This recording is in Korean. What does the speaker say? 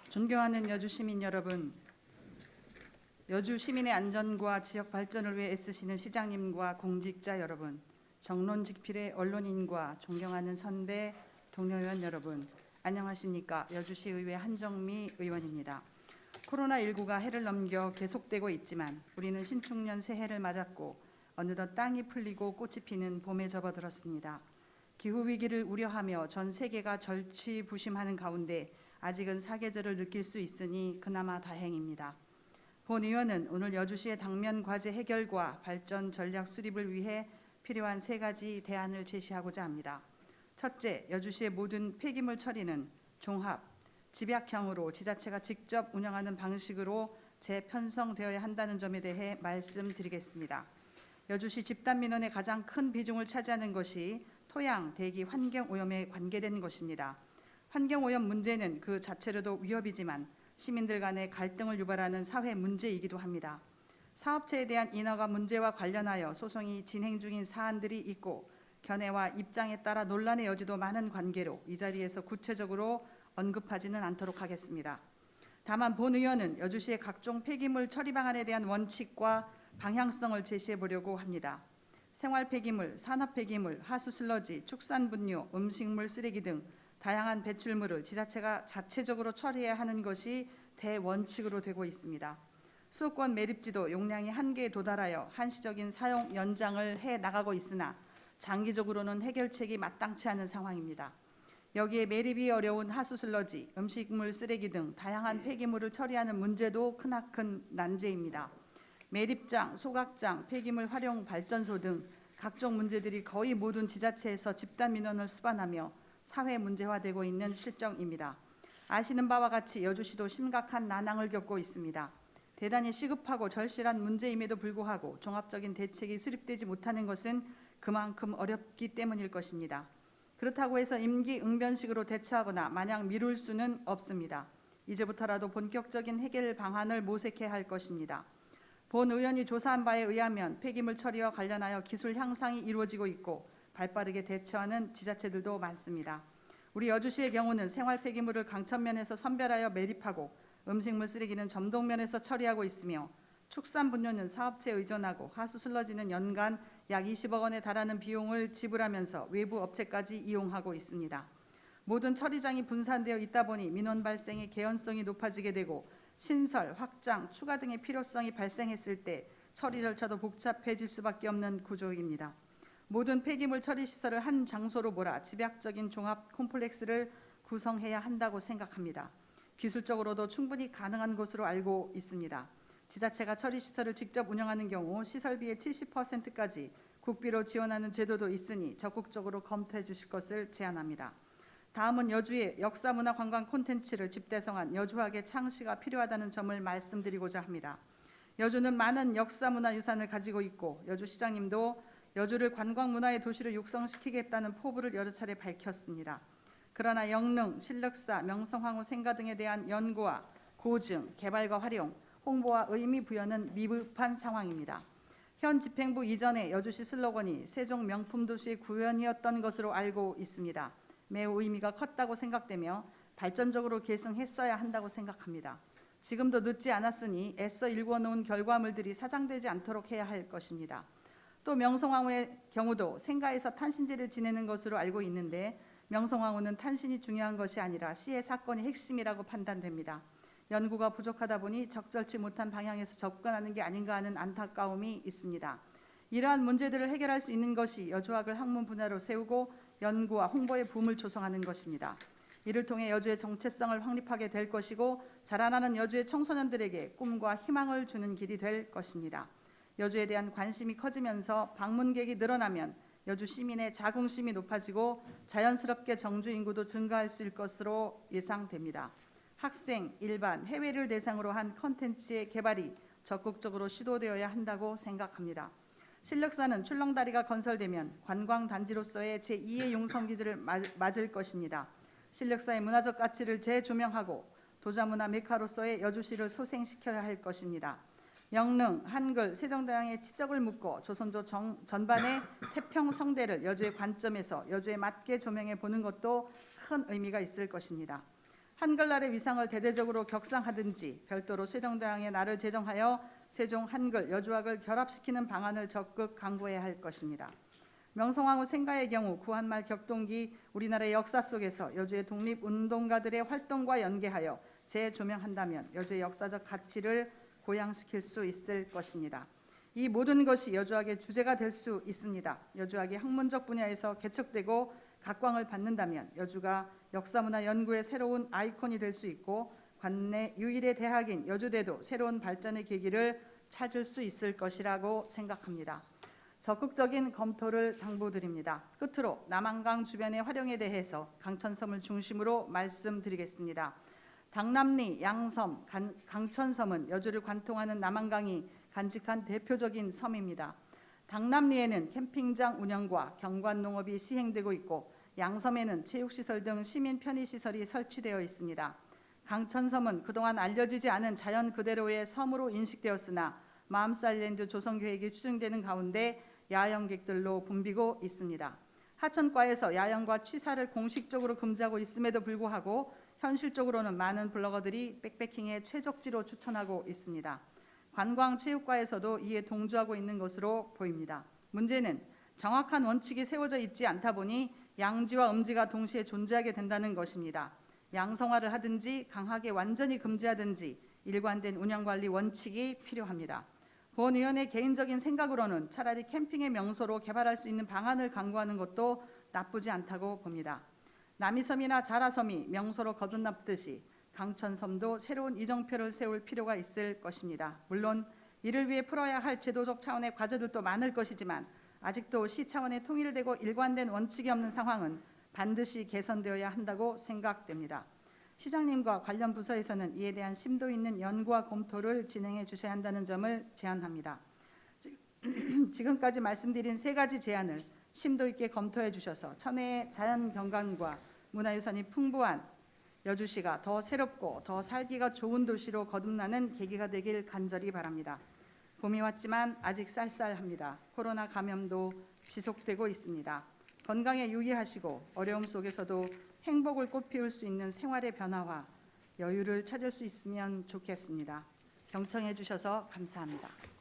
존경하는 여주 시민 여러분, 여주 시민의 안전과 지역 발전을 위해 애쓰시는 시장님과 공직자 여러분, 정론직필의 언론인과 존경하는 선배 동료 의원 여러분, 안녕하십니까? 여주시의회 한정미 의원입니다. 코로나19가 해를 넘겨 계속되고 있지만 우리는 신축년 새해를 맞았고 어느덧 땅이 풀리고 꽃이 피는 봄에 접어들었습니다. 기후위기를 우려하며 전 세계가 절치부심하는 가운데 아직은 사계절을 느낄 수 있으니 그나마 다행입니다. 본 의원은 오늘 여주시의 당면 과제 해결과 발전 전략 수립을 위해 필요한 3가지 대안을 제시하고자 합니다. 첫째, 여주시의 모든 폐기물 처리는 종합, 집약형으로 지자체가 직접 운영하는 방식으로 재편성되어야 한다는 점에 대해 말씀드리겠습니다. 여주시 집단 민원의 가장 큰 비중을 차지하는 것이 토양, 대기, 환경 오염에 관계된 것입니다. 환경 오염 문제는 그 자체로도 위협이지만 시민들 간의 갈등을 유발하는 사회 문제이기도 합니다. 사업체에 대한 인허가 문제와 관련하여 소송이 진행 중인 사안들이 있고 견해와 입장에 따라 논란의 여지도 많은 관계로 이 자리에서 구체적으로 언급하지는 않도록 하겠습니다. 다만 본 의원은 여주시의 각종 폐기물 처리 방안에 대한 원칙과 방향성을 제시해 보려고 합니다. 생활 폐기물, 산업 폐기물, 하수 슬러지, 축산 분유, 음식물 쓰레기 등 다양한 배출물을 지자체가 자체적으로 처리해야 하는 것이 대원칙으로 되고 있습니다. 수도권 매립지도 용량이 한계에 도달하여 한시적인 사용 연장을 해 나가고 있으나 장기적으로는 해결책이 마땅치 않은 상황입니다. 여기에 매립이 어려운 하수 슬러지, 음식물 쓰레기 등 다양한 폐기물을 처리하는 문제도 크나큰 난제입니다. 매립장, 소각장, 폐기물 활용 발전소 등 각종 문제들이 거의 모든 지자체에서 집단 민원을 수반하며 사회 문제화되고 있는 실정입니다. 아시는 바와 같이 여주시도 심각한 난항을 겪고 있습니다. 대단히 시급하고 절실한 문제임에도 불구하고 종합적인 대책이 수립되지 못하는 것은 그만큼 어렵기 때문일 것입니다. 그렇다고 해서 임기응변식으로 대처하거나 마냥 미룰 수는 없습니다. 이제부터라도 본격적인 해결 방안을 모색해야 할 것입니다. 본 의원이 조사한 바에 의하면 폐기물 처리와 관련하여 기술 향상이 이루어지고 있고 발빠르게 대처하는 지자체들도 많습니다. 우리 여주시의 경우는 생활 폐기물을 강천면에서 선별하여 매립하고 음식물 쓰레기는 점동면에서 처리하고 있으며 축산 분뇨는 사업체에 의존하고 하수 슬러지는 연간 약 20억 원에 달하는 비용을 지불하면서 외부 업체까지 이용하고 있습니다. 모든 처리장이 분산되어 있다 보니 민원 발생의 개연성이 높아지게 되고 신설, 확장, 추가 등의 필요성이 발생했을 때 처리 절차도 복잡해질 수밖에 없는 구조입니다. 모든 폐기물 처리 시설을 한 장소로 몰아 집약적인 종합 콤플렉스를 구성해야 한다고 생각합니다. 기술적으로도 충분히 가능한 것으로 알고 있습니다. 지자체가 처리 시설을 직접 운영하는 경우 시설비의 70%까지 국비로 지원하는 제도도 있으니 적극적으로 검토해 주실 것을 제안합니다. 다음은 여주의 역사문화 관광 콘텐츠를 집대성한 여주학의 창시가 필요하다는 점을 말씀드리고자 합니다. 여주는 많은 역사문화 유산을 가지고 있고 여주시장님도 여주를 관광문화의 도시로 육성시키겠다는 포부를 여러 차례 밝혔습니다. 그러나 영릉, 신력사, 명성황후 생가 등에 대한 연구와 고증, 개발과 활용, 홍보와 의미 부여는 미흡한 상황입니다. 현 집행부 이전에 여주시 슬로건이 세종 명품도시의 구현이었던 것으로 알고 있습니다. 매우 의미가 컸다고 생각되며 발전적으로 계승했어야 한다고 생각합니다. 지금도 늦지 않았으니 애써 일궈놓은 결과물들이 사장되지 않도록 해야 할 것입니다. 또 명성황후의 경우도 생가에서 탄신제를 지내는 것으로 알고 있는데 명성황후는 탄신이 중요한 것이 아니라 시의 사건이 핵심이라고 판단됩니다. 연구가 부족하다 보니 적절치 못한 방향에서 접근하는 게 아닌가 하는 안타까움이 있습니다. 이러한 문제들을 해결할 수 있는 것이 여주학을 학문 분야로 세우고 연구와 홍보의 붐을 조성하는 것입니다. 이를 통해 여주의 정체성을 확립하게 될 것이고 자라나는 여주의 청소년들에게 꿈과 희망을 주는 길이 될 것입니다. 여주에 대한 관심이 커지면서 방문객이 늘어나면 여주 시민의 자긍심이 높아지고 자연스럽게 정주 인구도 증가할 수 있을 것으로 예상됩니다. 학생, 일반, 해외를 대상으로 한 컨텐츠의 개발이 적극적으로 시도되어야 한다고 생각합니다. 신력사는 출렁다리가 건설되면 관광단지로서의 제2의 용성기지를 맞을 것입니다. 신력사의 문화적 가치를 재조명하고 도자문화 메카로서의 여주시를 소생시켜야 할 것입니다. 영릉, 한글, 세종대왕의 치적을 묻고 조선조 전반의 태평성대를 여주의 관점에서 여주에 맞게 조명해 보는 것도 큰 의미가 있을 것입니다. 한글날의 위상을 대대적으로 격상하든지 별도로 세종대왕의 날을 제정하여 세종 한글, 여주학을 결합시키는 방안을 적극 강구해야 할 것입니다. 명성황후 생가의 경우 구한말 격동기 우리나라의 역사 속에서 여주의 독립운동가들의 활동과 연계하여 재조명한다면 여주의 역사적 가치를 고양시킬 수 있을 것입니다. 이 모든 것이 여주학의 주제가 될 수 있습니다. 여주학이 학문적 분야에서 개척되고 각광을 받는다면 여주가 역사문화 연구의 새로운 아이콘이 될 수 있고 관내 유일의 대학인 여주대도 새로운 발전의 계기를 찾을 수 있을 것이라고 생각합니다. 적극적인 검토를 당부드립니다. 끝으로 남한강 주변의 활용에 대해서 강천섬을 중심으로 말씀드리겠습니다. 당남리, 양섬, 강천섬은 여주를 관통하는 남한강이 간직한 대표적인 섬입니다. 당남리에는 캠핑장 운영과 경관농업이 시행되고 있고 양섬에는 체육시설 등 시민 편의시설이 설치되어 있습니다. 강천섬은 그동안 알려지지 않은 자연 그대로의 섬으로 인식되었으나 마음사일랜드 조성계획이 추진되는 가운데 야영객들로 붐비고 있습니다. 하천과에서 야영과 취사를 공식적으로 금지하고 있음에도 불구하고 현실적으로는 많은 블로거들이 백패킹의 최적지로 추천하고 있습니다. 관광체육과에서도 이에 동조하고 있는 것으로 보입니다. 문제는 정확한 원칙이 세워져 있지 않다 보니 양지와 음지가 동시에 존재하게 된다는 것입니다. 양성화를 하든지 강하게 완전히 금지하든지 일관된 운영관리 원칙이 필요합니다. 본 의원의 개인적인 생각으로는 차라리 캠핑의 명소로 개발할 수 있는 방안을 강구하는 것도 나쁘지 않다고 봅니다. 남이섬이나 자라섬이 명소로 거듭났듯이 강천섬도 새로운 이정표를 세울 필요가 있을 것입니다. 물론 이를 위해 풀어야 할 제도적 차원의 과제들도 많을 것이지만 아직도 시 차원의 통일되고 일관된 원칙이 없는 상황은 반드시 개선되어야 한다고 생각됩니다. 시장님과 관련 부서에서는 이에 대한 심도 있는 연구와 검토를 진행해 주셔야 한다는 점을 제안합니다. 지금까지 말씀드린 세 가지 제안을 심도 있게 검토해 주셔서 천혜의 자연 경관과 문화유산이 풍부한 여주시가 더 새롭고 더 살기가 좋은 도시로 거듭나는 계기가 되길 간절히 바랍니다. 봄이 왔지만 아직 쌀쌀합니다. 코로나 감염도 지속되고 있습니다. 건강에 유의하시고 어려움 속에서도 행복을 꽃피울 수 있는 생활의 변화와 여유를 찾을 수 있으면 좋겠습니다. 경청해 주셔서 감사합니다.